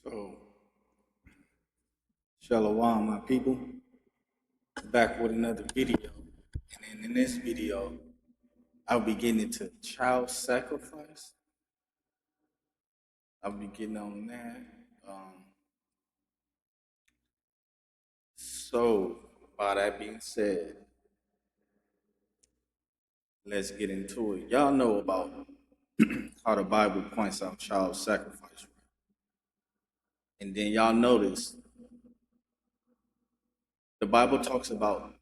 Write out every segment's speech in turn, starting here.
So, Shalom, my people. Back with another video. And then in this video, I'll be getting into child sacrifice. I'll be getting on that. Um, so, by that being said, let's get into it. Y'all know about how the Bible points out child sacrifice. And then y'all notice the Bible talks about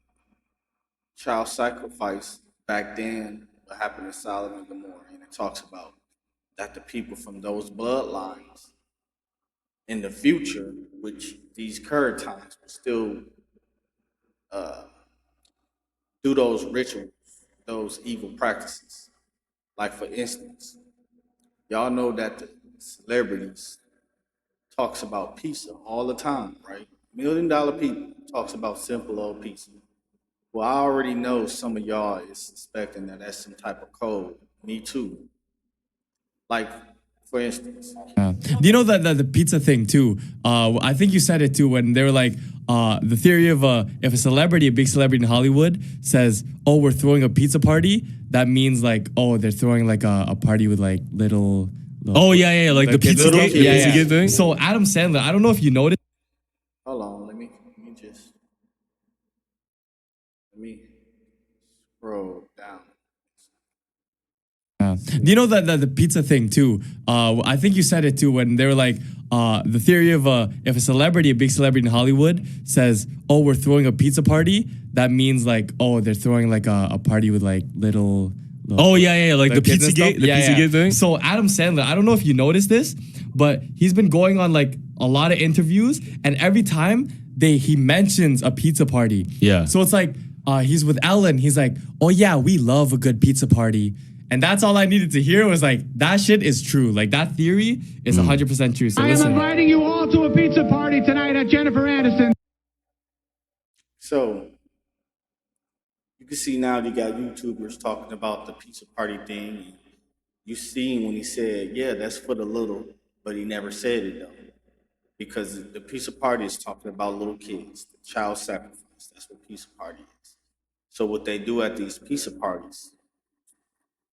child sacrifice back then, what happened in Solomon and Gomorrah, and it talks about that the people from those bloodlines in the future, which these current times will still uh, do those rituals, those evil practices. Like for instance, y'all know that the celebrities talks about pizza all the time, right? $1 million people talks about simple old pizza. Well, I already know some of y'all is suspecting that that's some type of code. Me too. Like, for instance, Do you know that the pizza thing too? I think you said it too when they were like, the theory of if a celebrity, a big celebrity in Hollywood, says, "Oh, we're throwing a pizza party," that means like, oh, they're throwing like a party with like little. Oh yeah, like the kids, pizza little gate, kids. yeah, Yeah, pizza yeah. gate thing. So Adam Sandler, I don't know if you noticed. hold on, let me scroll down. Do you know that the pizza thing too? I think you said it too when they were like, the theory of if a celebrity, a big celebrity in Hollywood, says, "Oh, we're throwing a pizza party," that means like, oh, they're throwing like a party with like little. Oh yeah, like the kids pizza and gate, stuff. the pizza gate thing. So Adam Sandler, I don't know if you noticed this, but he's been going on like a lot of interviews, and every time he mentions a pizza party. Yeah. So it's like he's with Ellen. He's like, "Oh yeah, we love a good pizza party." And that's all I needed to hear was like, that shit is true. Like that theory is 100% true. So I am listen. inviting you all to a pizza party tonight at Jennifer Aniston. So you can see now you got YouTubers talking about the pizza party thing. You seen when he said, "Yeah, that's for the little," but he never said it though, because the pizza party is talking about little kids, the child sacrifice. That's what pizza party is. So what they do at these pizza parties,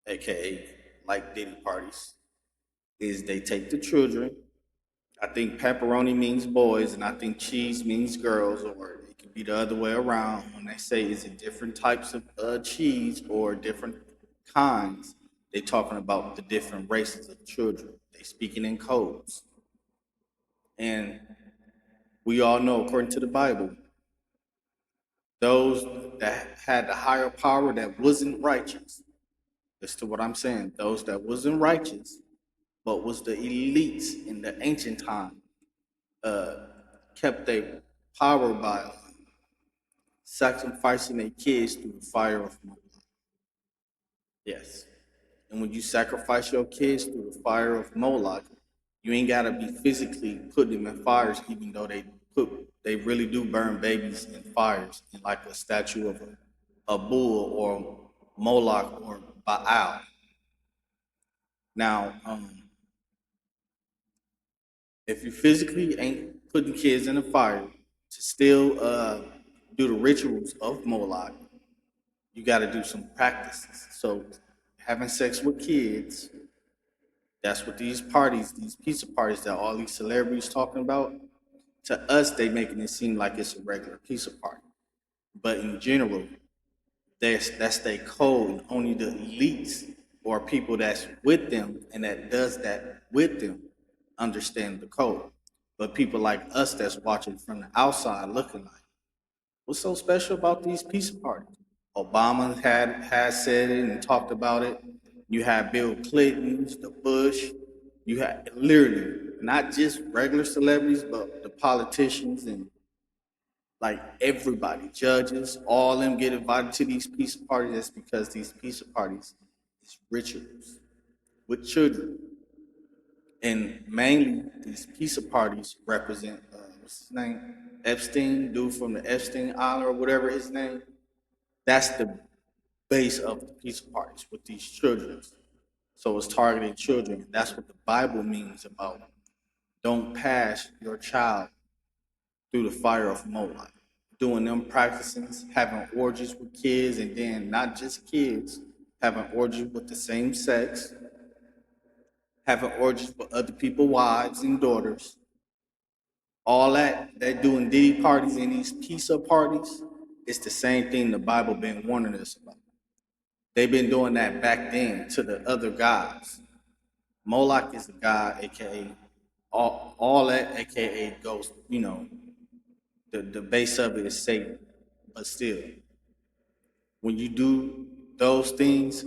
aka like Diddy parties, is they take the children. I think pepperoni means boys, and I think cheese means girls, or it could be the other way around. When they say is it different types of cheese or different kinds, they talking about the different races of children. They speaking in codes, and we all know, according to the Bible, those that had the higher power that wasn't righteous. That's to what I'm saying. Those that wasn't righteous, but was the elites in the ancient time, uh, kept their power by sacrificing their kids through the fire of Molach. Yes. And when you sacrifice your kids through the fire of Moloch, you ain't gotta be physically putting them in fires, even though they really do burn babies in fires, in like a statue of a bull or Moloch or Baal. Now, if you physically ain't putting kids in the fire to still do the rituals of Moloch, you got to do some practices. So, having sex with kids, that's what these parties, these pizza parties that all these celebrities talking about. To us, they making it seem like it's a regular pizza party, but in general, that's their code. And only the elites or people that's with them and that does that with them understand the code. But people like us that's watching from the outside looking like, what's so special about these pizza parties? Obama has said it and talked about it. You had Bill Clinton's, the Bush. You had literally not just regular celebrities, but the politicians and like everybody, judges, all them get invited to these pizza parties. That's because these pizza parties is rituals with children, and mainly these pizza parties represent what's his name, Epstein, dude from the Epstein Island or whatever his name. That's the base of the pizza parties with these children. So it's targeting children. That's what the Bible means about don't pass your child through the fire of molach. Doing them practices, having orgies with kids, and then not just kids, having orgies with the same sex, having orgies with other people's wives and daughters. All that they're doing Diddy parties and these pizza parties. It's the same thing the Bible been warning us about. They've been doing that back then to the other gods. Moloch is a god, aka all that, aka ghost. The base of it is Satan. But still, when you do those things,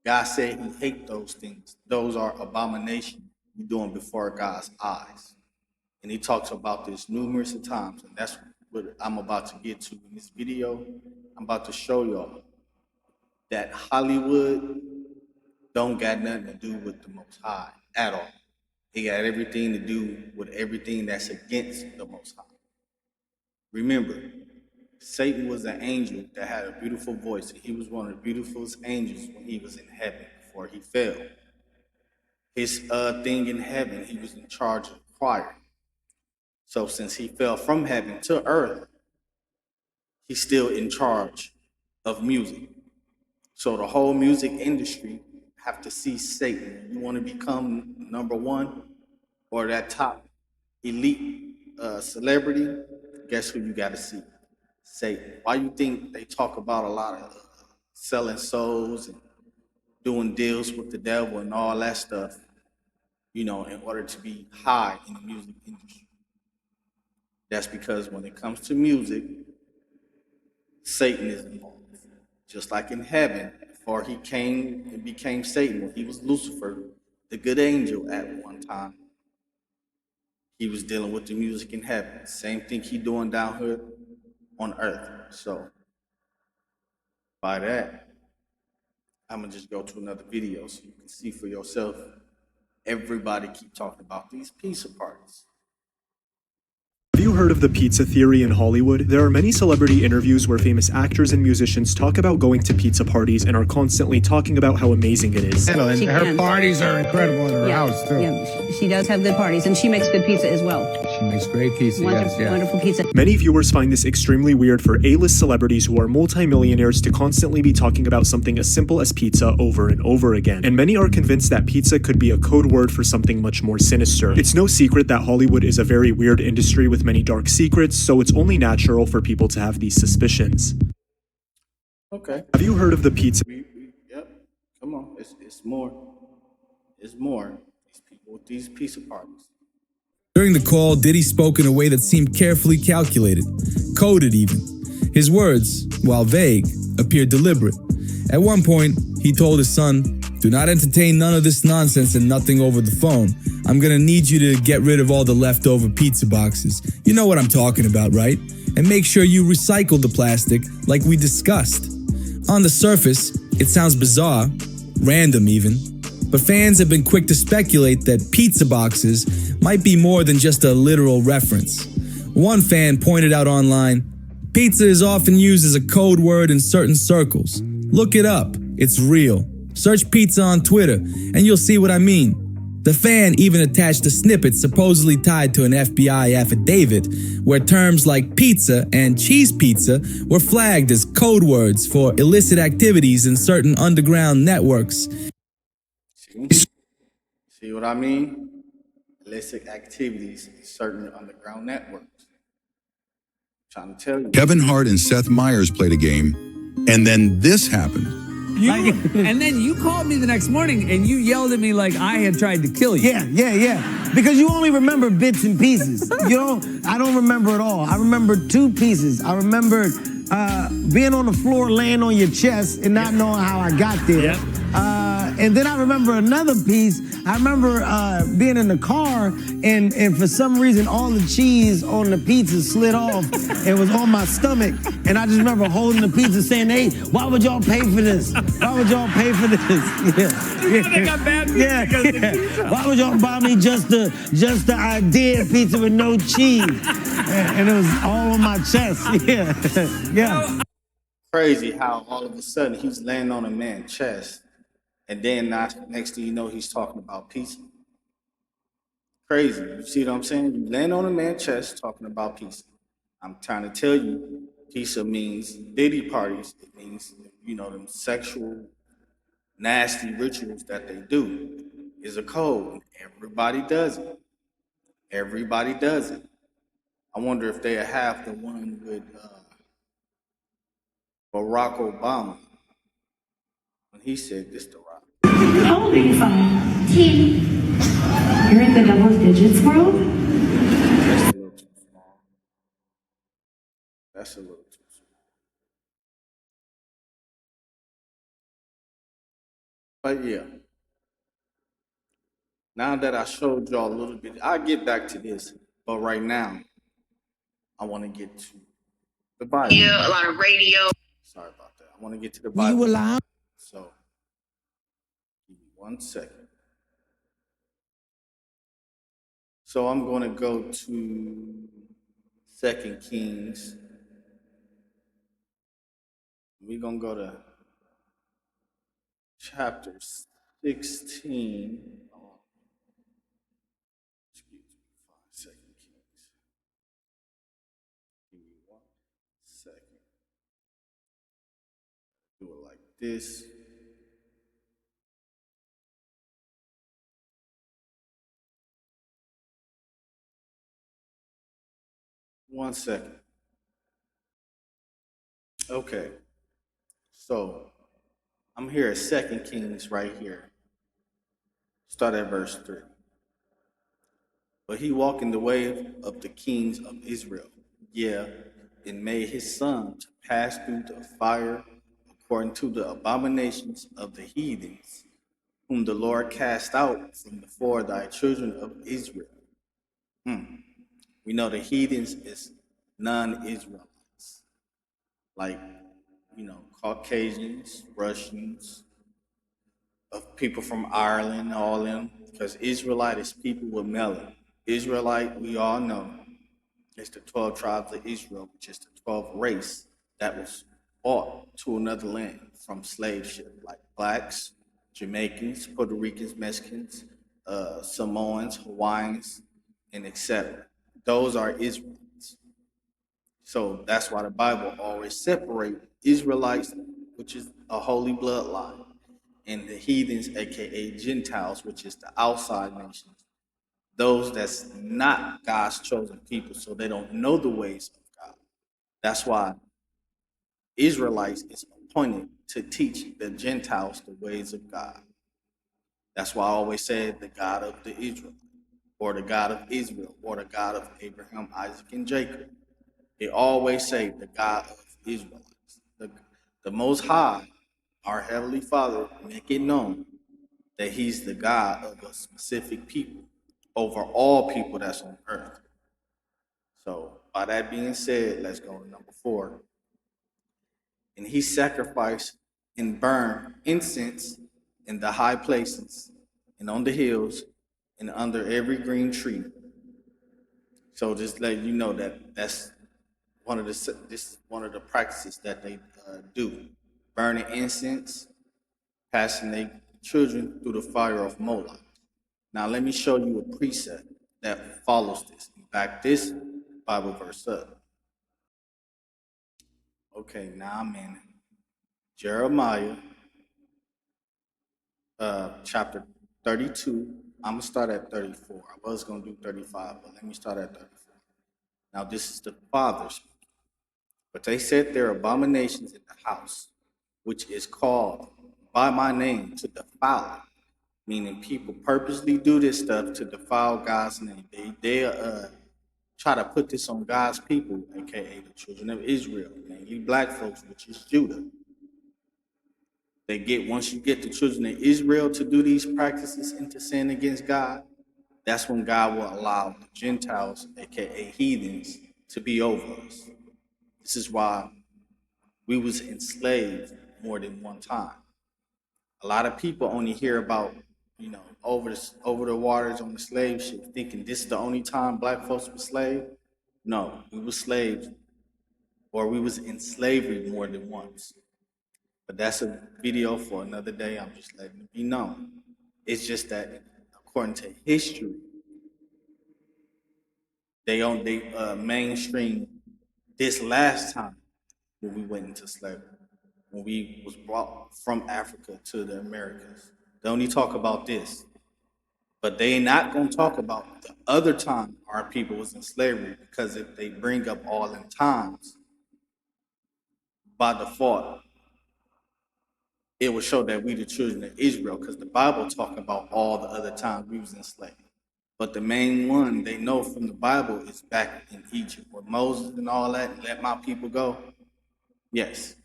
God said He hate those things. Those are abominations you're doing before God's eyes. And He talks about this numerous of times, and that's what I'm about to get to in this video. I'm about to show y'all that Hollywood don't got nothing to do with the Most High at all. It got everything to do with everything that's against the Most High. Remember, Satan was an angel that had a beautiful voice, and he was one of the beautifulest angels when he was in heaven before he fell. His thing in heaven, he was in charge of choir. So since he fell from heaven to earth, he's still in charge of music. So the whole music industry have to see Satan. You want to become number one or that top elite celebrity, guess who you got to see? Satan. Why you think they talk about a lot of selling souls and doing deals with the devil and all that stuff, in order to be high in the music industry? That's because when it comes to music, Satan is involved. Just like in heaven, before he came and became Satan, when he was Lucifer, the good angel at one time, he was dealing with the music in heaven. Same thing he doing down here on earth. So by that, I'm gonna just go to another video so you can see for yourself. Everybody keep talking about these pizza parties. Have you heard of the pizza theory in Hollywood? There are many celebrity interviews where famous actors and musicians talk about going to pizza parties and are constantly talking about how amazing it is. And She her can. parties are incredible in her house, too. Yeah, she does have good parties, and she makes good pizza as well. She makes great pizza, Wonderful pizza. Many viewers find this extremely weird for A-list celebrities who are multimillionaires to constantly be talking about something as simple as pizza over and over again. And many are convinced that pizza could be a code word for something much more sinister. It's no secret that Hollywood is a very weird industry with many dark secrets, so it's only natural for people to have these suspicions. Okay. Have you heard of the pizza? Yep. Come on. It's more. It's more. These people with these pizza parties. During the call, Diddy spoke in a way that seemed carefully calculated, coded even. His words, while vague, appeared deliberate. At one point, he told his son, "Do not entertain none of this nonsense and nothing over the phone. I'm gonna need you to get rid of all the leftover pizza boxes. You know what I'm talking about, right? And make sure you recycle the plastic like we discussed." On the surface, it sounds bizarre, random even, but fans have been quick to speculate that pizza boxes might be more than just a literal reference. One fan pointed out online, "Pizza is often used as a code word in certain circles. Look it up, it's real. Search pizza on Twitter, and you'll see what I mean." The fan even attached a snippet supposedly tied to an FBI affidavit, where terms like pizza and cheese pizza were flagged as code words for illicit activities in certain underground networks. See what I mean? Illicit activities in certain underground networks. I'm trying to tell you. Kevin Hart and Seth Meyers played a game, and then this happened. And then you called me the next morning and you yelled at me like I had tried to kill you. Yeah. Because you only remember bits and pieces. I don't remember it all. I remember two pieces. I remember being on the floor, laying on your chest, and not knowing how I got there. Yep. And then I remember another piece. I remember being in the car, and for some reason, all the cheese on the pizza slid off and was on my stomach. And I just remember holding the pizza saying, "Hey, why would y'all pay for this? Why would y'all pay for this?" They got bad pizza because of the pizza. Why would y'all buy me just the idea of pizza with no cheese? And it was all on my chest. Yeah. Crazy how all of a sudden he's laying on a man's chest, and then next thing you know, he's talking about pizza. Crazy. You see what I'm saying? You land on a man's chest talking about pizza. I'm trying to tell you, pizza means Diddy parties. It means, them sexual, nasty rituals that they do is a code. Everybody does it. Everybody does it. I wonder if they have the one with Barack Obama when he said this to Rock. How old are you, son? 10. You're in the double digits world? That's a little too small. That's a little too small. But yeah. Now that I showed y'all a little bit, I'll get back to this. But right now, I want to get to the Bible. Yeah, a lot of radio. Sorry about that. I want to get to the Bible. You allow? So, give me 1 second. So I'm going to go to 2 Kings. We're going to go to chapter 16. Excuse me, 2 Kings. Give me 1 second. Do it like this. One second. Okay. So I'm here at 2 Kings right here. Start at verse 3. But he walked in the way of the kings of Israel, and made his son to pass through the fire according to the abominations of the heathens, whom the Lord cast out from before thy children of Israel. We know the heathens is non-Israelites, like, Caucasians, Russians, of people from Ireland, all them, because Israelite is people with melanin. Israelite, we all know, is the 12 tribes of Israel, which is the 12th race that was brought to another land from slave ship, like blacks, Jamaicans, Puerto Ricans, Mexicans, Samoans, Hawaiians, and etc. Those are Israelites. So that's why the Bible always separates Israelites, which is a holy bloodline, and the heathens, aka Gentiles, which is the outside nations, those that's not God's chosen people, so they don't know the ways of God. That's why Israelites is appointed to teach the Gentiles the ways of God. That's why I always say the God of the Israel, or the God of Israel, or the God of Abraham, Isaac, and Jacob. They always say the God of Israelites. The Most High, our Heavenly Father, make it known that He's the God of a specific people over all people that's on earth. So, by that being said, let's go to number 4. And he sacrificed and burned incense in the high places and on the hills and under every green tree. So just let you know that that's one of the practices that they do, burning incense, passing their children through the fire of molach. Now let me show you a precept that follows this. Back this Bible verse up. Okay, now I'm in Jeremiah chapter 32. I'm gonna start at 34. I was gonna do 35, but let me start at 34. Now this is the fathers. But they set their abominations in the house, which is called by my name, to defile it. Meaning people purposely do this stuff to defile God's name. They try to put this on God's people, aka the children of Israel, mainly black folks, which is Judah. Once you get the children of Israel to do these practices and to sin against God, that's when God will allow the Gentiles, aka heathens, to be over us. This is why we was enslaved more than one time. A lot of people only hear about, over the waters on the slave ship, thinking this is the only time black folks were slaves. No, we were slaves, or we was in slavery more than once. But that's a video for another day. I'm just letting it be known. It's just that according to history, they mainstream this last time when we went into slavery, when we was brought from Africa to the Americas. They only talk about this, but they not gonna talk about the other time our people was in slavery, because if they bring up all in times, by default, it will show that we the children of Israel, because the Bible talk about all the other times we was enslaved. But the main one they know from the Bible is back in Egypt with Moses and all that, and let my people go. Yes,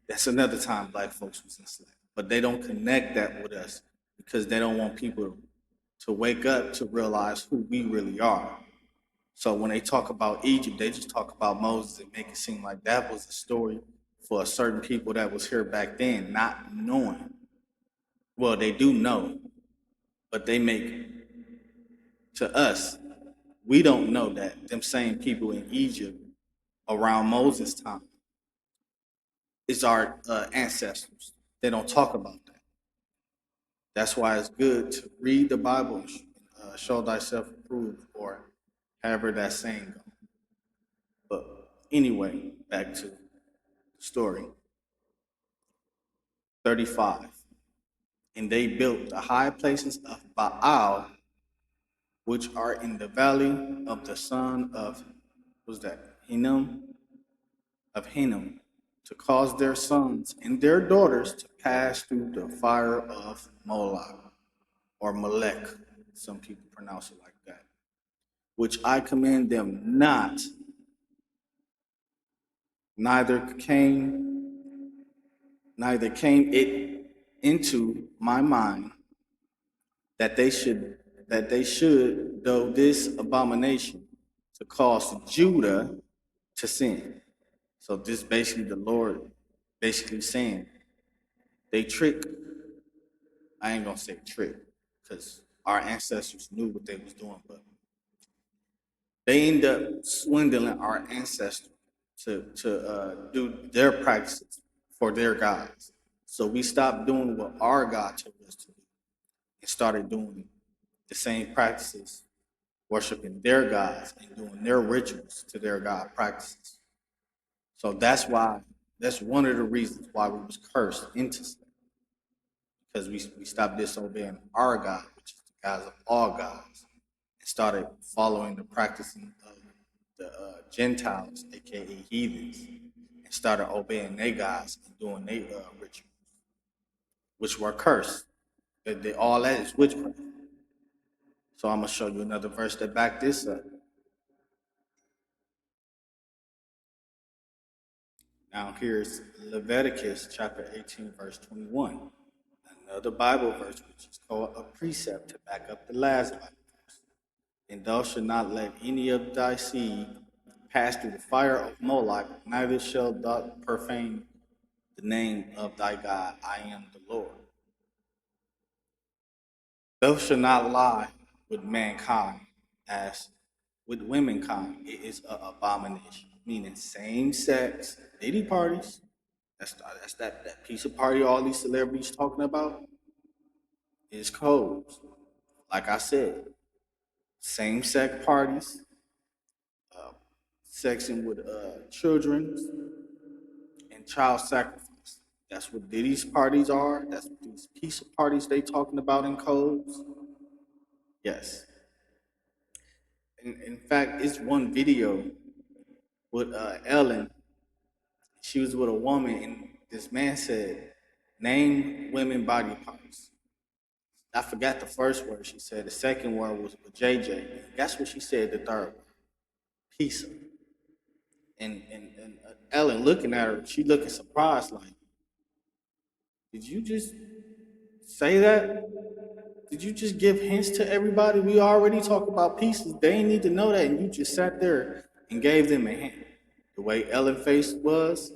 that's another time black folks was enslaved. But they don't connect that with us because they don't want people to wake up to realize who we really are. So when they talk about Egypt, they just talk about Moses and make it seem like that was a story for a certain people that was here back then, not knowing. Well, they do know, but they make, to us, we don't know that them same people in Egypt around Moses' time is our ancestors. They don't talk about that. That's why it's good to read the Bible and show thyself approved, or however that saying goes. But anyway, back to the story. 35. And they built the high places of Baal, which are in the valley of the son of, what's that? Hinnom? Of Hinnom, to cause their sons and their daughters to pass through the fire of Molach, or molech. Some people pronounce it like that. Which I command them not, neither came it into my mind that they should do this abomination, to cause Judah to sin. So this basically the Lord basically saying they trick. I ain't gonna say trick, because our ancestors knew what they was doing, but they end up swindling our ancestors to do their practices for their gods. So we stopped doing what our God told us to do and started doing the same practices, worshiping their gods and doing their rituals to their God practices. So that's one of the reasons why we was cursed into slavery, because we stopped disobeying our God, which is the God of all gods, and started following the practicing of the Gentiles, aka heathens, and started obeying their gods and doing their rituals, which were cursed. All that is witchcraft. So I'm gonna show you another verse that back this up. Now here's Leviticus chapter 18, verse 21. Another Bible verse, which is called a precept to back up the last Bible verse. And thou shalt not let any of thy seed pass through the fire of Molech, neither shalt thou profane the name of thy God. I am the Lord. Thou shalt not lie with mankind as with womankind. It is an abomination, meaning same sex lady parties. That's that piece of party all these celebrities talking about is codes. Like I said, same sex parties, sexing with children, and child sacrifice. That's what these parties are. That's what these piece of parties they talking about in codes. Yes. In fact, it's one video with Ellen. She was with a woman, and this man said, "Name women body parts." I forgot the first word she said. The second word was with JJ. Guess what she said? The third word, pizza. And Ellen looking at her, she looking surprised, like, "Did you just say that? Did you just give hints to everybody? We already talk about pieces. They ain't need to know that, and you just sat there and gave them a hint." The way Ellen's face was.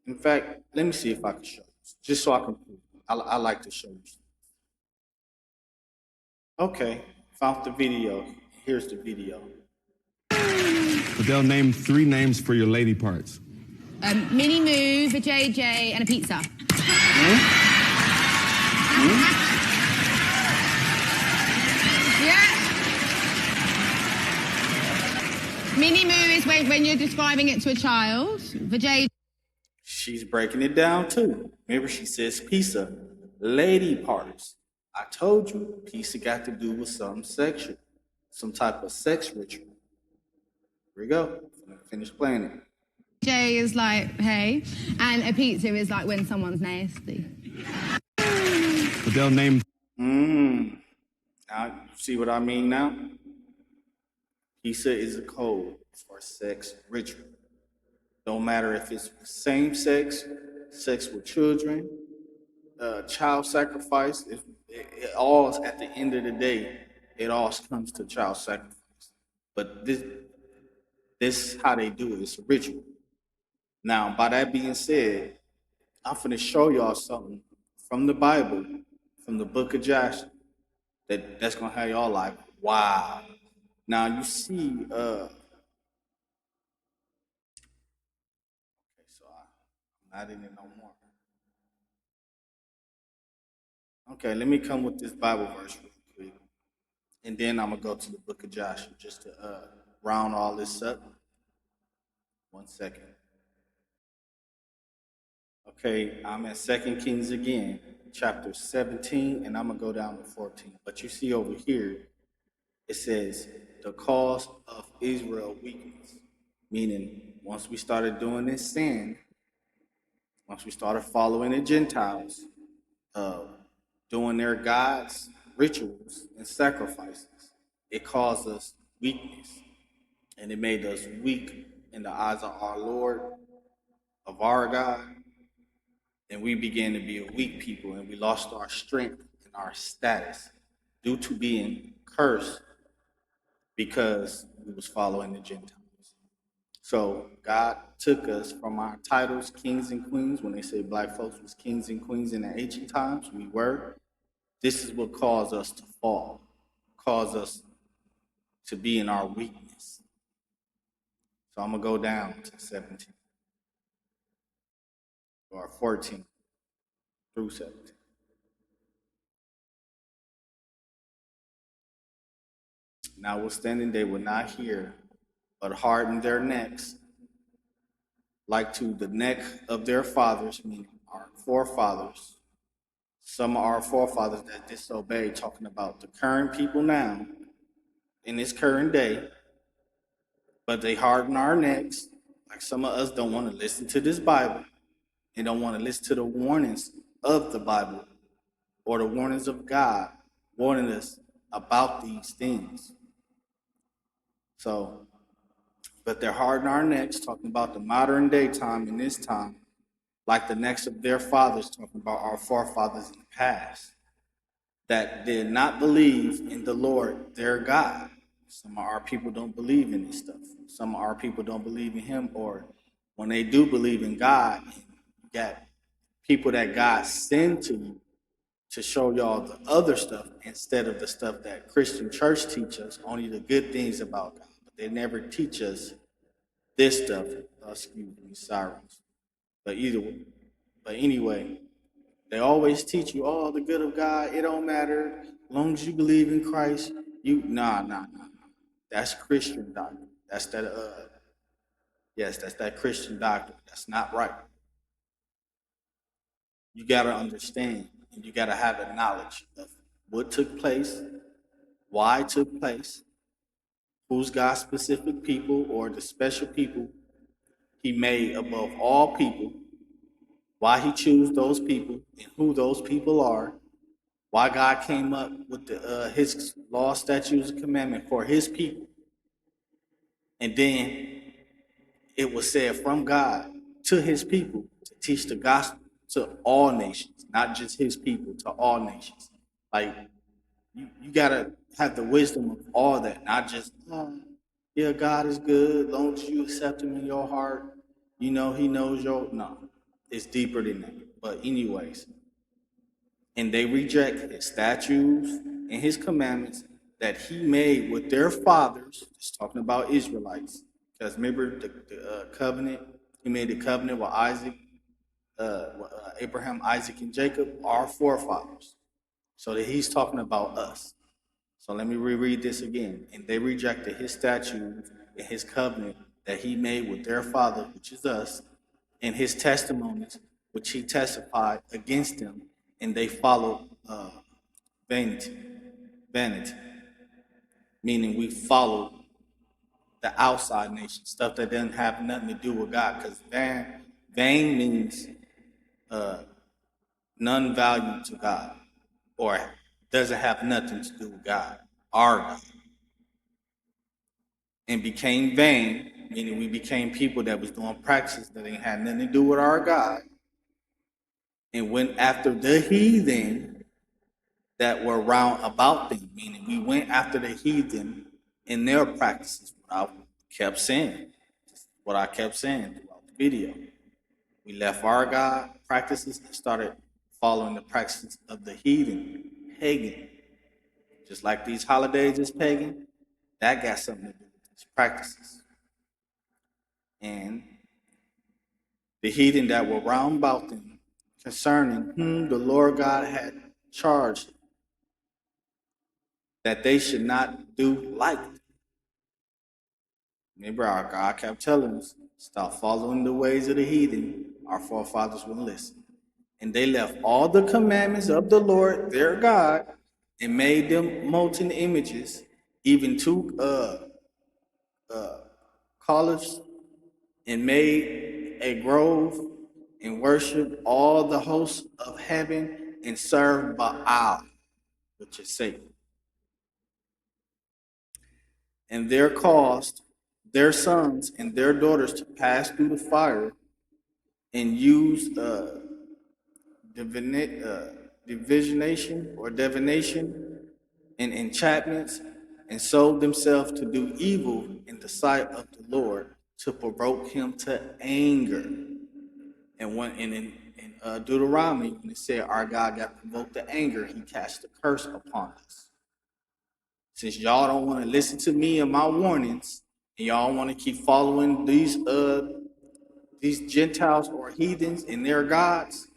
In fact, let me see if I can show you, just so I can prove it. I like to show you. Okay, found the video. Here's the video. But they'll name 3 names for your lady parts. Mini Move, a JJ, and a pizza. All Mini moo is when you're describing it to a child. Vajay. She's breaking it down too. Remember, she says pizza, lady parts. I told you, pizza got to do with something sexual, some type of sex ritual. Here we go. Finish playing it. J is like, hey. And a pizza is like when someone's nasty. But they'll name. Now, you see what I mean now? Pizza is a code for sex ritual. Don't matter if it's same sex, sex with children, child sacrifice. It all, at the end of the day, it all comes to child sacrifice. But this how they do it. It's a ritual. Now, by that being said, I'm finna show y'all something from the Bible, from the book of Joshua, that's gonna have y'all like, wow. Now you see, okay, so I'm not in it no more. Okay, let me come with this Bible verse real quick, and then I'm gonna go to the book of Joshua just to round all this up. 1 second. Okay, I'm at 2 Kings again, chapter 17, and I'm going to go down to 14. But you see over here, it says, the cause of Israel weakness. Meaning, once we started doing this sin, once we started following the Gentiles, doing their gods' rituals and sacrifices, it caused us weakness. And it made us weak in the eyes of our Lord, of our God. And we began to be a weak people, and we lost our strength and our status due to being cursed because we was following the Gentiles. So God took us from our titles, kings and queens. When they say black folks was kings and queens in the ancient times, we were. This is what caused us to fall, caused us to be in our weakness. So I'm going to go down to 17. Or 14 through 17. Notwithstanding, they would not hear, but hardened their necks, like to the neck of their fathers, meaning our forefathers. Some of our forefathers that disobeyed, talking about the current people now, in this current day, but they harden our necks, like some of us don't want to listen to this Bible. They don't want to listen to the warnings of the Bible or the warnings of God warning us about these things. So, but they're hardening our necks, talking about the modern day time in this time, like the necks of their fathers, talking about our forefathers in the past, that did not believe in the Lord, their God. Some of our people don't believe in this stuff. Some of our people don't believe in him, or when they do believe in God, you got people that God send to you to show y'all the other stuff instead of the stuff that Christian church teach us, only the good things about God. But they never teach us this stuff. Excuse me, sirens. But anyway, they always teach you, oh, the good of God, it don't matter. As long as you believe in Christ, nah. That's Christian doctrine. That's that Christian doctrine. That's not right. You got to understand, and you got to have the knowledge of what took place, why it took place, who's God's specific people or the special people he made above all people, why he chose those people and who those people are, why God came up with his law, statutes, and commandment for his people. And then it was said from God to his people to teach the gospel to all nations, not just his people, to all nations. Like, you got to have the wisdom of all that, not just, yeah, God is good, as long as you accept him in your heart, he knows no, it's deeper than that. But anyways, and they reject his statutes and his commandments that he made with their fathers, just talking about Israelites. Because remember the covenant, he made the covenant with Isaac, Abraham, Isaac, and Jacob, our forefathers. So that he's talking about us. So let me reread this again. And they rejected his statutes and his covenant that he made with their father, which is us, and his testimonies, which he testified against them, and they followed vanity, vanity, meaning we followed the outside nation, stuff that doesn't have nothing to do with God, because vain means none value to God, or doesn't have nothing to do with God, our God. And became vain, meaning we became people that was doing practices that ain't had nothing to do with our God, and went after the heathen that were round about them, meaning we went after the heathen in their practices. What I kept saying throughout the video. We left our God practices and started following the practices of the heathen, pagan. Just like these holidays is pagan, that got something to do with these practices. And the heathen that were round about them, concerning whom the Lord God had charged that they should not do like. Remember, our God kept telling us, stop following the ways of the heathen. Our forefathers wouldn't listen. And they left all the commandments of the Lord their God and made them molten images, even took college and made a grove and worshiped all the hosts of heaven and served Baal, which is Satan. And there caused their sons and their daughters to pass through the fire and use divination and enchantments, and sold themselves to do evil in the sight of the Lord to provoke him to anger. And when in Deuteronomy, when it said our God got provoked to anger, he cast a curse upon us. Since y'all don't want to listen to me and my warnings, and y'all want to keep following these Gentiles or heathens and their gods,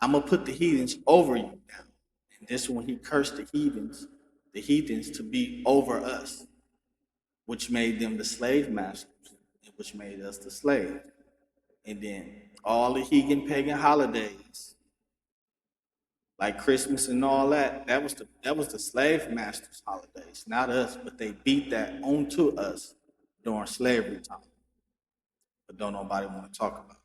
I'm gonna put the heathens over you now. And this one, he cursed the heathens to be over us, which made them the slave masters, and which made us the slave. And then all the heathen pagan holidays, like Christmas and all that, that was the slave masters' holidays, not us. But they beat that onto us during slavery time. But don't nobody want to talk about it.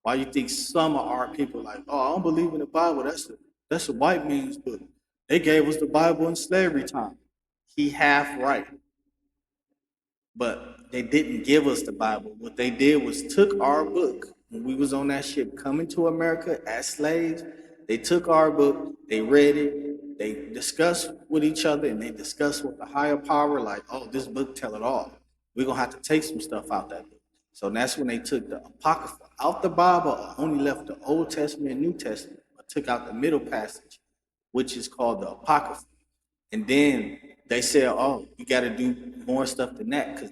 Why you think some of our people like, oh, I don't believe in the Bible. That's a white man's book. They gave us the Bible in slavery time. He half right. But they didn't give us the Bible. What they did was took our book when we was on that ship coming to America as slaves. They took our book, they read it, they discussed with each other, and they discussed with the higher power, like, oh, this book tell it all. We're gonna have to take some stuff out that book. So that's when they took the Apocrypha out the Bible, or only left the Old Testament and New Testament, but took out the middle passage, which is called the Apocrypha. And then they said, oh, you got to do more stuff than that, because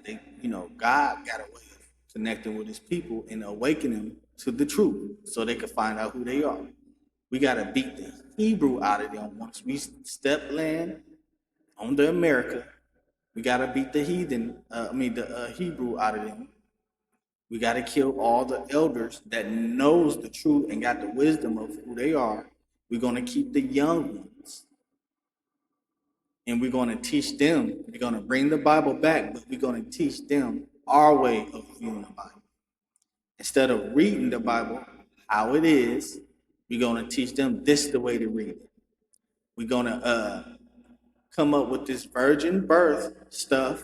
God got a way of connecting with his people and awakening them to the truth so they could find out who they are. We got to beat the Hebrew out of them. Once we step land on the America, we got to beat the Hebrew out of them. We got to kill all the elders that knows the truth and got the wisdom of who they are. We're going to keep the young ones. And we're going to teach them. We're going to bring the Bible back, but we're going to teach them our way of viewing the Bible. Instead of reading the Bible how it is, we're going to teach them this the way to read it. We're going to come up with this virgin birth stuff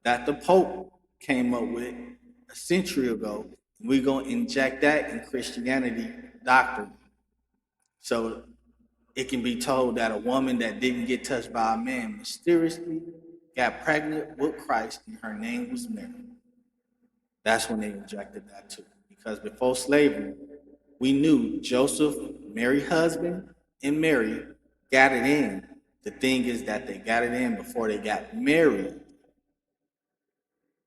that the Pope came up with a century ago. We're going to inject that in Christianity doctrine. So it can be told that a woman that didn't get touched by a man mysteriously got pregnant with Christ and her name was Mary. That's when they rejected that too. Because before slavery, we knew Joseph, Mary's husband, and Mary got it in. The thing is that they got it in before they got married.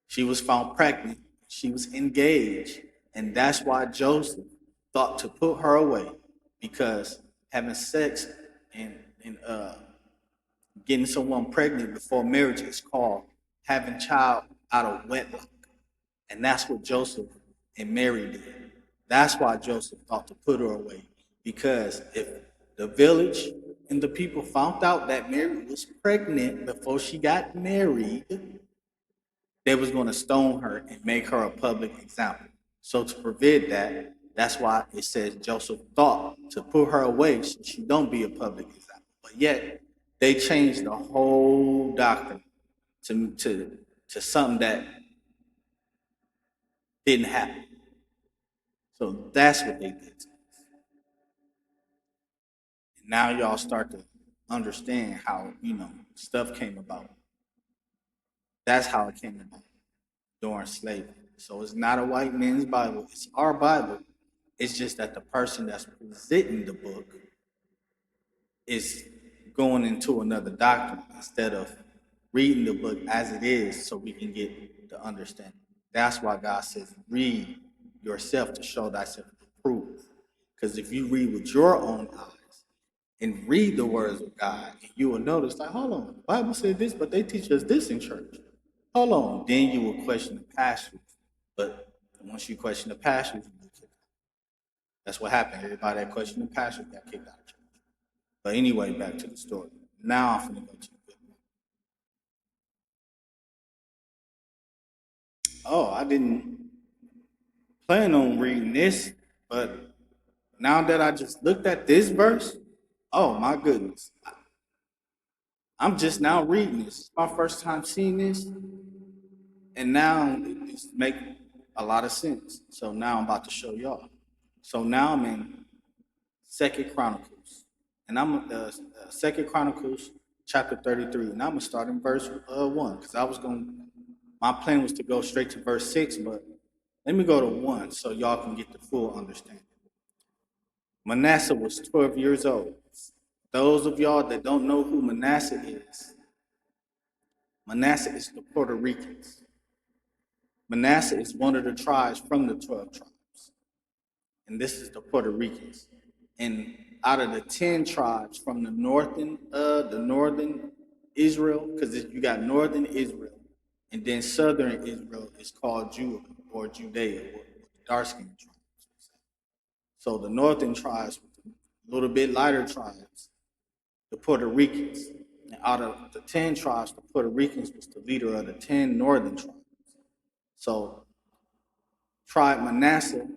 She was found pregnant. She was engaged. And that's why Joseph thought to put her away, because having sex and getting someone pregnant before marriage is called having child out of wedlock. And that's what Joseph and Mary did. That's why Joseph thought to put her away. Because if the village and the people found out that Mary was pregnant before she got married, they was going to stone her and make her a public example. So to prevent that, that's why it says Joseph thought to put her away so she don't be a public example. But yet they changed the whole doctrine to something that didn't happen. So that's what they did. And now y'all start to understand how, stuff came about. That's how it came about during slavery. So it's not a white man's Bible, it's our Bible. It's just that the person that's presenting the book is going into another doctrine instead of reading the book as it is so we can get the understanding. That's why God says, read yourself to show thyself approved. Because if you read with your own eyes and read the words of God, you will notice, like, hold on, the Bible said this, but they teach us this in church. Hold on. Then you will question the pastors. But once you question the pastors, you get kicked out. That's what happened. Everybody that questioned the pastors got kicked out of church. But anyway, back to the story. Now I'm finna go to the good one. Oh, I didn't plan on reading this, but now that I just looked at this verse, oh my goodness. I'm just now reading this. It's my first time seeing this. And now it makes a lot of sense. So now I'm about to show y'all. So now I'm in Second Chronicles. And I'm Second Chronicles chapter 33. And I'm gonna start in verse 1. Because my plan was to go straight to verse 6, but let me go to 1 so y'all can get the full understanding. Manasseh was 12 years old. Those of y'all that don't know who Manasseh is the Puerto Ricans. Manasseh is one of the tribes from the 12 tribes. And this is the Puerto Ricans. And out of the 10 tribes from the northern Israel, because you got northern Israel, and then southern Israel is called Judah or Judea, or dark-skinned tribes. So the northern tribes, a little bit lighter tribes, the Puerto Ricans. And out of the 10 tribes, the Puerto Ricans was the leader of the 10 northern tribes. So tribe Manasseh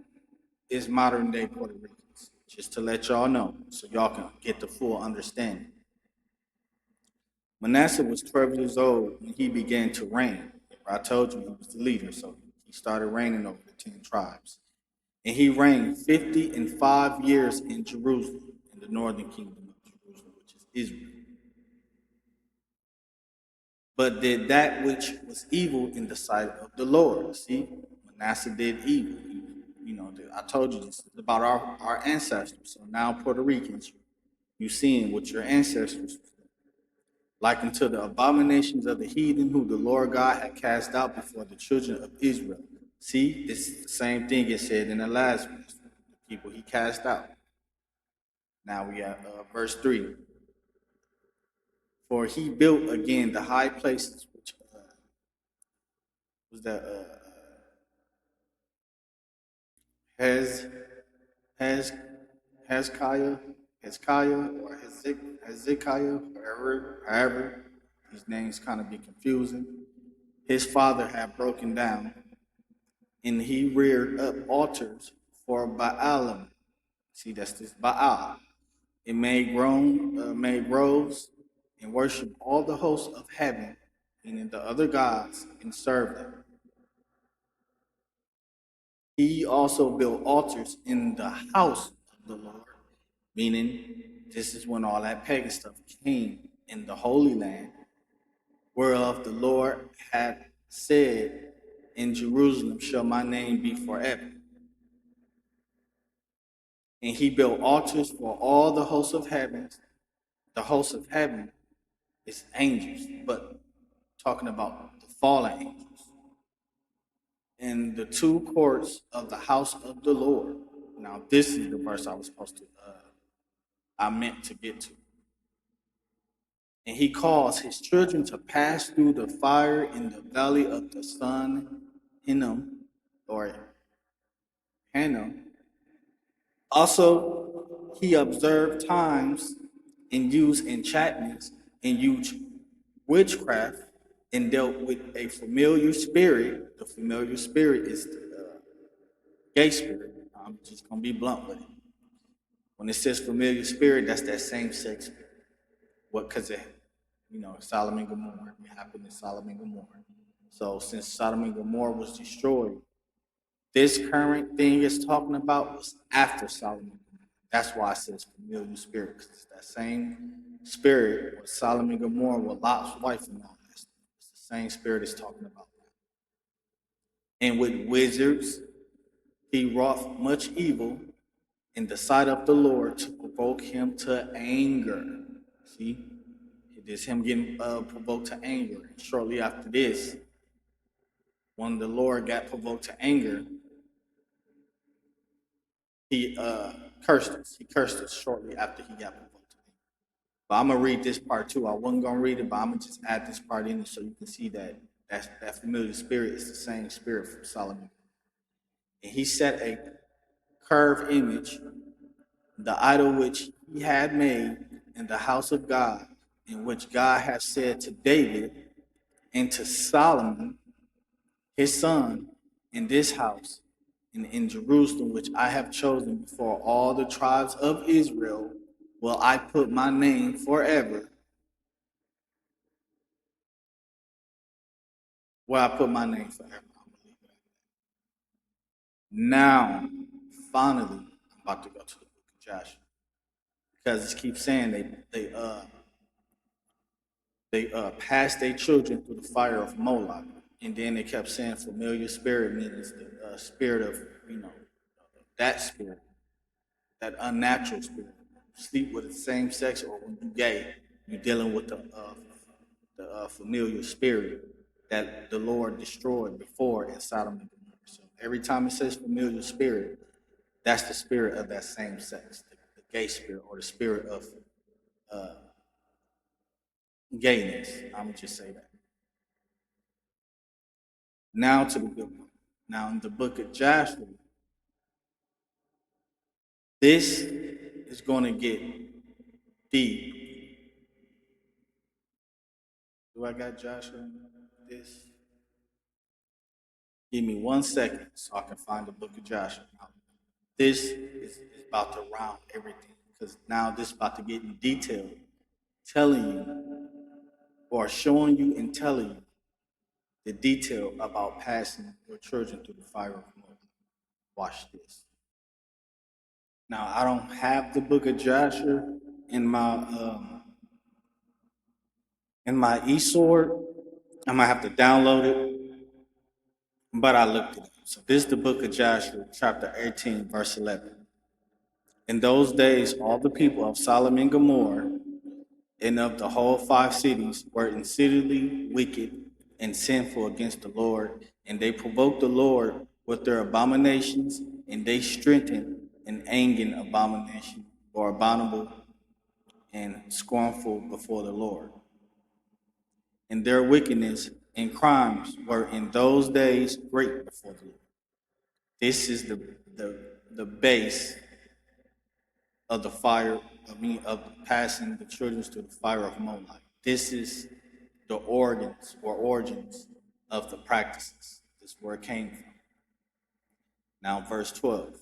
is modern day Puerto Ricans, just to let y'all know, so y'all can get the full understanding. Manasseh was 12 years old when he began to reign. I told you he was the leader, so he started reigning over the 10 tribes. And he reigned 55 years in Jerusalem, in the northern kingdom of Jerusalem, which is Israel. But did that which was evil in the sight of the Lord. See, Manasseh did evil. I told you this is about our ancestors. So now Puerto Ricans, you seeing what your ancestors like unto the abominations of the heathen who the Lord God had cast out before the children of Israel. See, it's the same thing it said in the last verse. The people he cast out. Now we have verse 3. For he built again the high places, which was that Hezekiah or Hezekiah, however, these names kind of be confusing. His father had broken down, and he reared up altars for Baalim. See, that's this Baal. It made groves, and worshiped all the hosts of heaven, and the other gods, and served them. He also built altars in the house of the Lord, meaning this is when all that pagan stuff came in the Holy Land, whereof the Lord had said, in Jerusalem shall my name be forever. And he built altars for all the hosts of heaven. The hosts of heaven is angels, but talking about the fallen angels. In the two courts of the house of the Lord. Now, this is the verse I was supposed to, I meant to get to. And he caused his children to pass through the fire in the valley of the son Hinnom, or Hannom. Also, he observed times and used enchantments and used witchcraft and dealt with a familiar spirit. The familiar spirit is the gay spirit. I'm just going to be blunt with it. When it says familiar spirit, that's that same sex spirit. What? Because Sodom and Gomorrah. It happened in Sodom and Gomorrah. So since Sodom and Gomorrah was destroyed, this current thing it's talking about was after Sodom and Gomorrah. That's why it says familiar spirit, because it's that same spirit with Sodom and Gomorrah with Lot's wife and all that. It's the same spirit it's talking about. And with wizards, he wrought much evil in the sight of the Lord to provoke him to anger. See? It is him getting provoked to anger. And shortly after this, when the Lord got provoked to anger, he cursed us. He cursed us shortly after he got provoked to anger. But I'm going to read this part too. I wasn't going to read it, but I'm going to just add this part in so you can see that familiar spirit is the same spirit from Solomon. And he set a curved image, the idol which he had made in the house of God, in which God had said to David and to Solomon, his son, in this house and in Jerusalem, which I have chosen before all the tribes of Israel, will I put my name forever. Where I put my name forever. Now, finally, I'm about to go to the book of Joshua, because it keeps saying they passed their children through the fire of Molach, and then they kept saying familiar spirit means the spirit of that spirit, that unnatural spirit. Sleep with the same sex, or when you're gay, you're dealing with the familiar spirit that the Lord destroyed before in Sodom and Gomorrah. So every time it says familiar spirit, that's the spirit of that same sex, the gay spirit, or the spirit of gayness. I'm gonna just say that. Now to the good one. Now in the book of Joshua, this is going to get deep. Do I got Joshua? This. Give me 1 second so I can find the book of Joshua. This is about to round everything, because now this is about to get in detail, telling you or showing you and telling you the detail about passing your children through the fire of Molech. Watch this. Now I don't have the book of Joshua in my eSword. I'm gonna have to download it, but I looked it up. So this is the book of Joshua, chapter 18, verse 11. In those days, all the people of Sodom and Gomorrah and of the whole 5 cities were exceedingly wicked and sinful against the Lord, and they provoked the Lord with their abominations, and they strengthened an angry abomination, or abominable and scornful before the Lord. And their wickedness and crimes were in those days great before the Lord. This is the base of the fire, of passing the children through the fire of Molech. This is the origins of the practices. This is where it came from. Now, verse 12.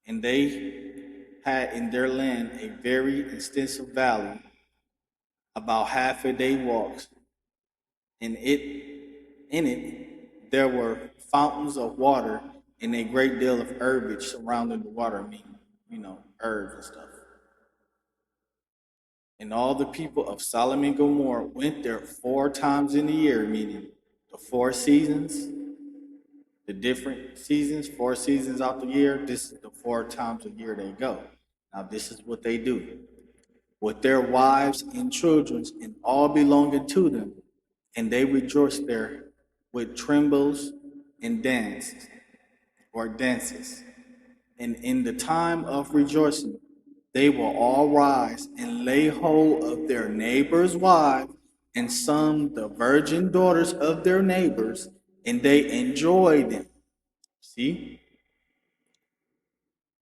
And they had in their land a very extensive valley, about half a day walks, and in it there were fountains of water and a great deal of herbage surrounding the water, herbs and stuff. And all the people of Sodom and Gomorrah went there 4 times in the year, meaning the 4 seasons, the different seasons, 4 seasons out the year. This is the 4 times a year they go. Now, this is what they do. With their wives and children and all belonging to them, and they rejoice there with trembles and dances. And in the time of rejoicing, they will all rise and lay hold of their neighbors' wives, and some the virgin daughters of their neighbors, and they enjoy them. See?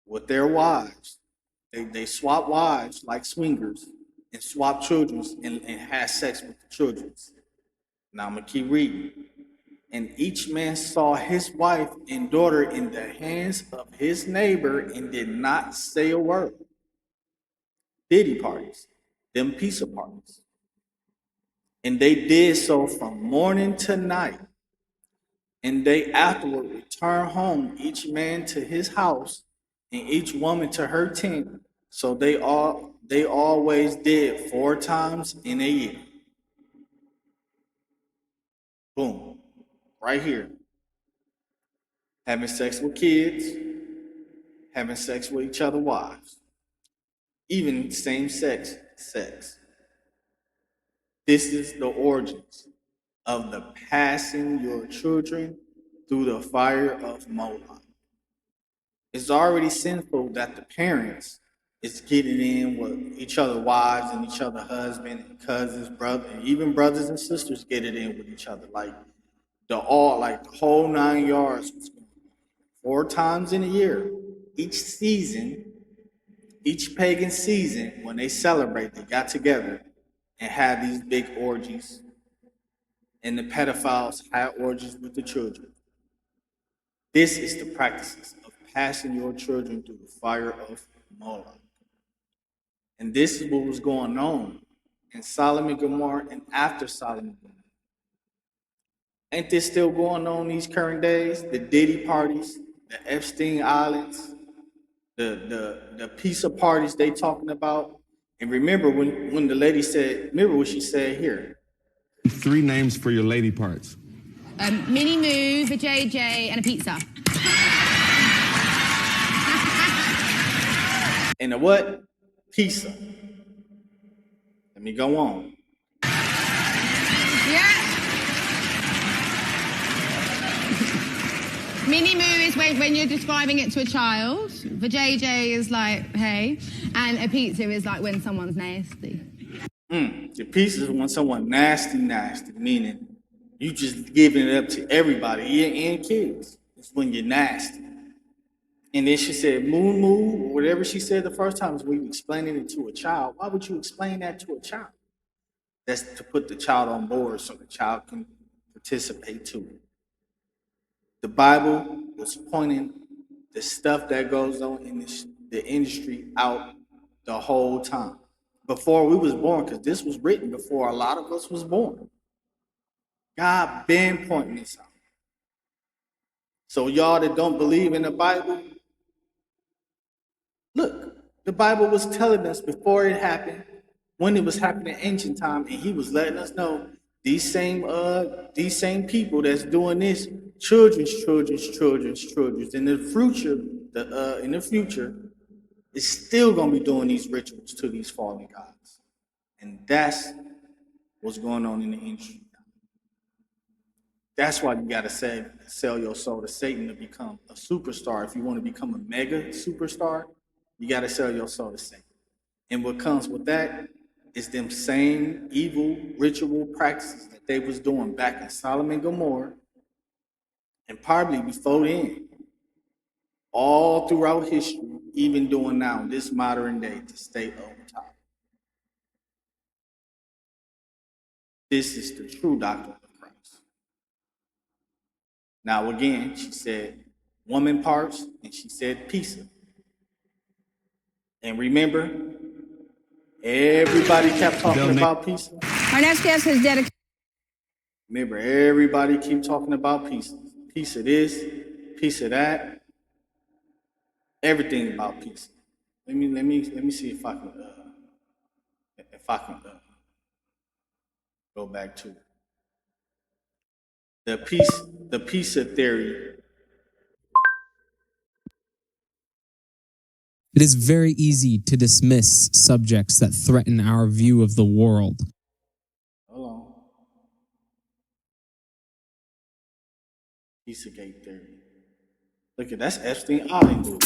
With their wives. They swap wives like swingers and swap children and have sex with the children. Now I'm going to keep reading. And each man saw his wife and daughter in the hands of his neighbor and did not say a word. Diddy parties, them pizza parties. And they did so from morning to night. And they afterward returned home, each man to his house, and each woman to her tent. So they always did 4 times in a year. Boom. Right here. Having sex with kids, having sex with each other wives, even same sex. This is the origins of the passing your children through the fire of Molach. It's already sinful that the parents is getting in with each other wives and each other husband and cousins, brother, and even brothers and sisters get it in with each other. Like the whole 9 yards. 4 times in a year. Each season, each pagan season, when they celebrate, they got together and had these big orgies. And the pedophiles had orgies with the children. This is the practices of passing your children through the fire of Molech. And this is what was going on in Sodom and Gomorrah and after Sodom and Gomorrah. Ain't this still going on these current days? The Diddy parties, the Epstein Islands, the pizza parties they talking about. And remember when the lady said, remember what she said here. 3 names for your lady parts. Mini Moo, a JJ, and a pizza. And a what? Pizza. Let me go on. Yeah. Mini Moo is when you're describing it to a child. The JJ is like, hey. And a pizza is like when someone's nasty. The pizza is when someone nasty, meaning you just giving it up to everybody, and kids. It's when you're nasty. And then she said, moo moo, whatever she said the first time is when you explaining it to a child. Why would you explain that to a child? That's to put the child on board so the child can participate too. The Bible was pointing the stuff that goes on in the industry out the whole time. Before we was born, because this was written before a lot of us was born. God been pointing this out. So y'all that don't believe in the Bible, look, the Bible was telling us before it happened, when it was happening in ancient time, and he was letting us know these same people that's doing this, children's, in the future, is still gonna be doing these rituals to these fallen gods. And that's what's going on in the industry. That's why you gotta sell your soul to Satan to become a superstar. If you want to become a mega superstar, you gotta sell your soul to Satan. And what comes with that is them same evil ritual practices that they was doing back in Sodom and Gomorrah, and probably before then, all throughout history, even doing now, this modern day, to stay over top. This is the true doctrine of Christ. Now again, she said woman parts, and she said pizza. And remember, everybody kept talking about pizza. Our next guest is dedicated. Remember, everybody keep talking about pizza. Piece of this, piece of that. Everything about pizza. Let me see if I can go back to it. The pizza theory. It is very easy to dismiss subjects that threaten our view of the world. Hold on. Pizzagate theory. Look at that's Epstein Island.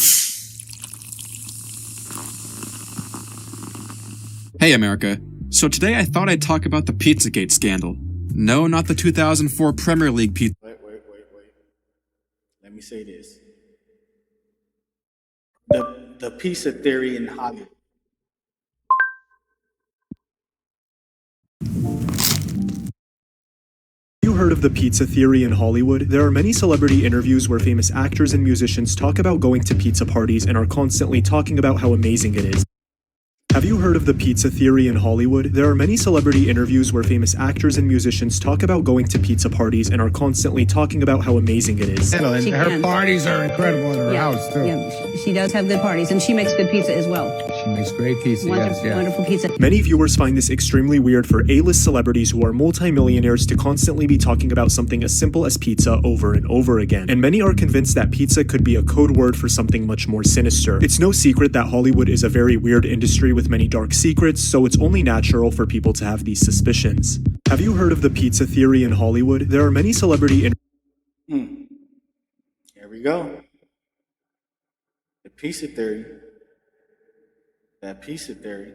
Hey, America. So today I thought I'd talk about the Pizzagate scandal. No, not the 2004 Premier League pizza. Wait. Let me say this. The pizza theory in Hollywood. You heard of the pizza theory in Hollywood? There are many celebrity interviews where famous actors and musicians talk about going to pizza parties and are constantly talking about how amazing it is. Have you heard of the pizza theory in Hollywood? There are many celebrity interviews where famous actors and musicians talk about going to pizza parties and are constantly talking about how amazing it is. And She her can. parties are incredible in her Yeah, house, too. yeah, she does have good parties, and she makes good pizza as well. She makes great pizza. Wonderful, wonderful pizza. Many viewers find this extremely weird for A-list celebrities who are multimillionaires to constantly be talking about something as simple as pizza over and over again. And many are convinced that pizza could be a code word for something much more sinister. It's no secret that Hollywood is a very weird industry with many dark secrets, so it's only natural for people to have these suspicions. Have you heard of the pizza theory in Hollywood? There are many celebrity Here we go. The pizza theory. That pizza theory.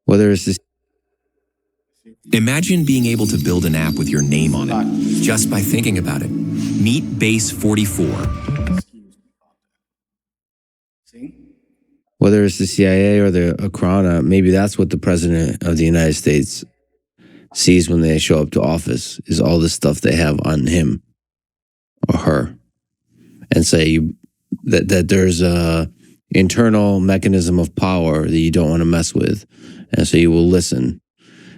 Whether it's this. Imagine being able to build an app with your name on it just by thinking about it. Meet Base 44. See? Whether it's the CIA or the Akrana, maybe that's what the president of the United States sees when they show up to office, is all the stuff they have on him or her. And say that there's a internal mechanism of power that you don't want to mess with. And so you will listen.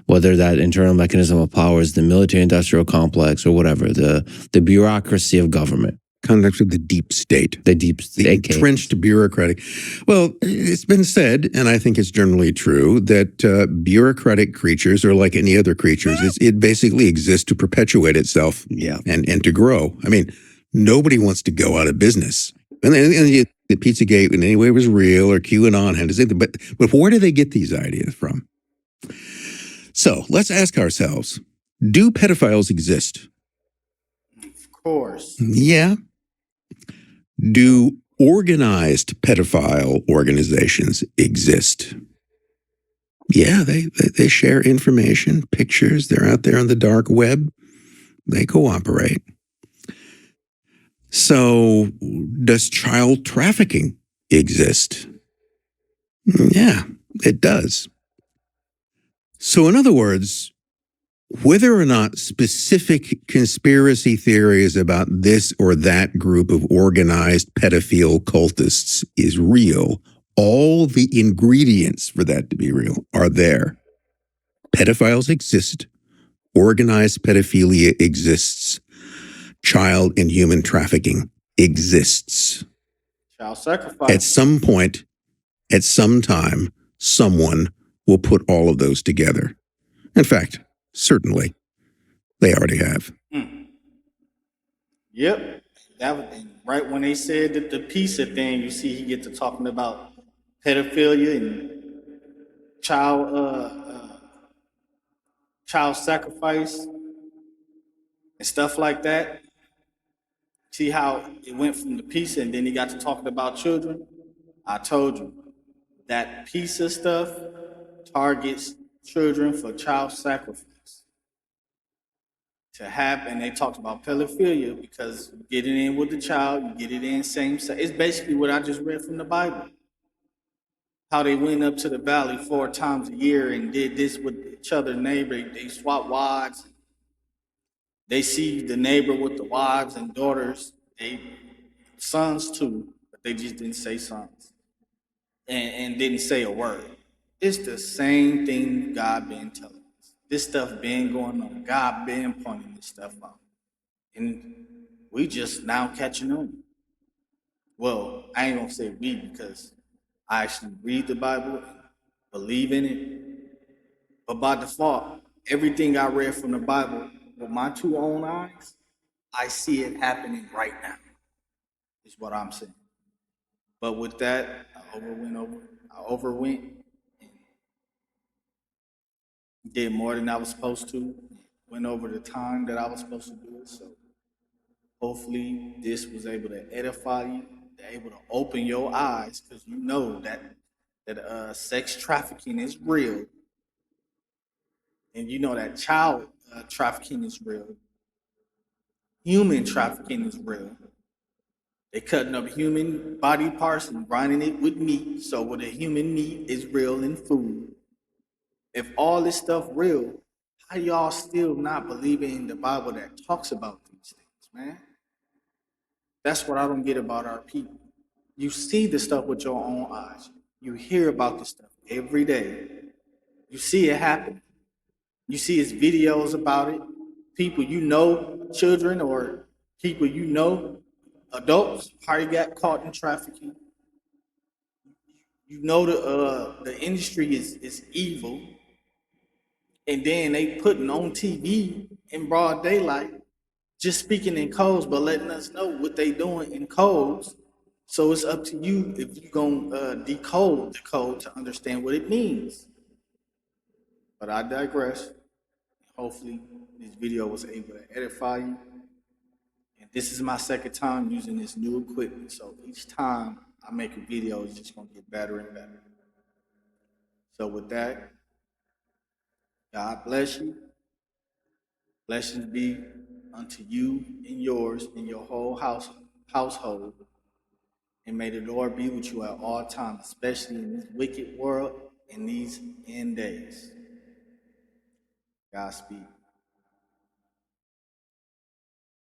Whether that internal mechanism of power is the military-industrial complex or whatever, the bureaucracy of government. Conduct of the deep state. The deep state. The entrenched bureaucratic. Well, it's been said, and I think it's generally true, that bureaucratic creatures are like any other creatures. It basically exists to perpetuate itself and to grow. I mean, nobody wants to go out of business. And the Pizzagate in any way was real, or QAnon had anything, but where do they get these ideas from? So let's ask ourselves, do pedophiles exist? Of course. Yeah. Do organized pedophile organizations exist? Yeah, they share information, pictures. They're out there on the dark web. They cooperate. So, does child trafficking exist? Yeah, it does. So, in other words, whether or not specific conspiracy theories about this or that group of organized pedophile cultists is real, all the ingredients for that to be real are there. Pedophiles exist. Organized pedophilia exists. Child and human trafficking exists. Child sacrifice. At some point, at some time, someone will put all of those together. In fact, certainly, they already have. Yep. That was right when they said that the pizza thing, you see he get to talking about pedophilia and child sacrifice and stuff like that. See how it went from the pizza and then he got to talking about children? I told you that pizza stuff targets children for child sacrifice. To have, and they talked about pedophilia because you get it in with the child, you get it in same sex. It's basically what I just read from the Bible. How they went up to the valley 4 times a year and did this with each other's neighbor. They swapped wives. They see the neighbor with the wives and daughters, they sons too, but they just didn't say sons and didn't say a word. It's the same thing God been telling us. This stuff been going on. God been pointing this stuff out. And we just now catching on. Well, I ain't gonna say we because I actually read the Bible, believe in it. But by default, everything I read from the Bible with my 2 own eyes, I see it happening right now, is what I'm saying. But with that, I overwent and did more than I was supposed to, went over the time that I was supposed to do it. So hopefully this was able to edify you, able to open your eyes, because you know that that sex trafficking is real, and you know that child trafficking is real, human trafficking is real. They're cutting up human body parts and grinding it with meat. So what a human meat is real in food. If all this stuff real, how y'all still not believing in the Bible that talks about these things, man? That's what I don't get about our people. You see the stuff with your own eyes. You hear about this stuff every day. You see it happen. You see his videos about it. People you know, children or people you know, adults, probably got caught in trafficking. You know the industry is evil, and then they putting on TV in broad daylight, just speaking in codes, but letting us know what they doing in codes. So it's up to you if you gonna decode the code to understand what it means. But I digress. Hopefully, this video was able to edify you. And this is my second time using this new equipment, so each time I make a video, it's just gonna get better and better. So with that, God bless you. Blessings be unto you and yours and your whole household. And may the Lord be with you at all times, especially in this wicked world in these end days. Godspeed.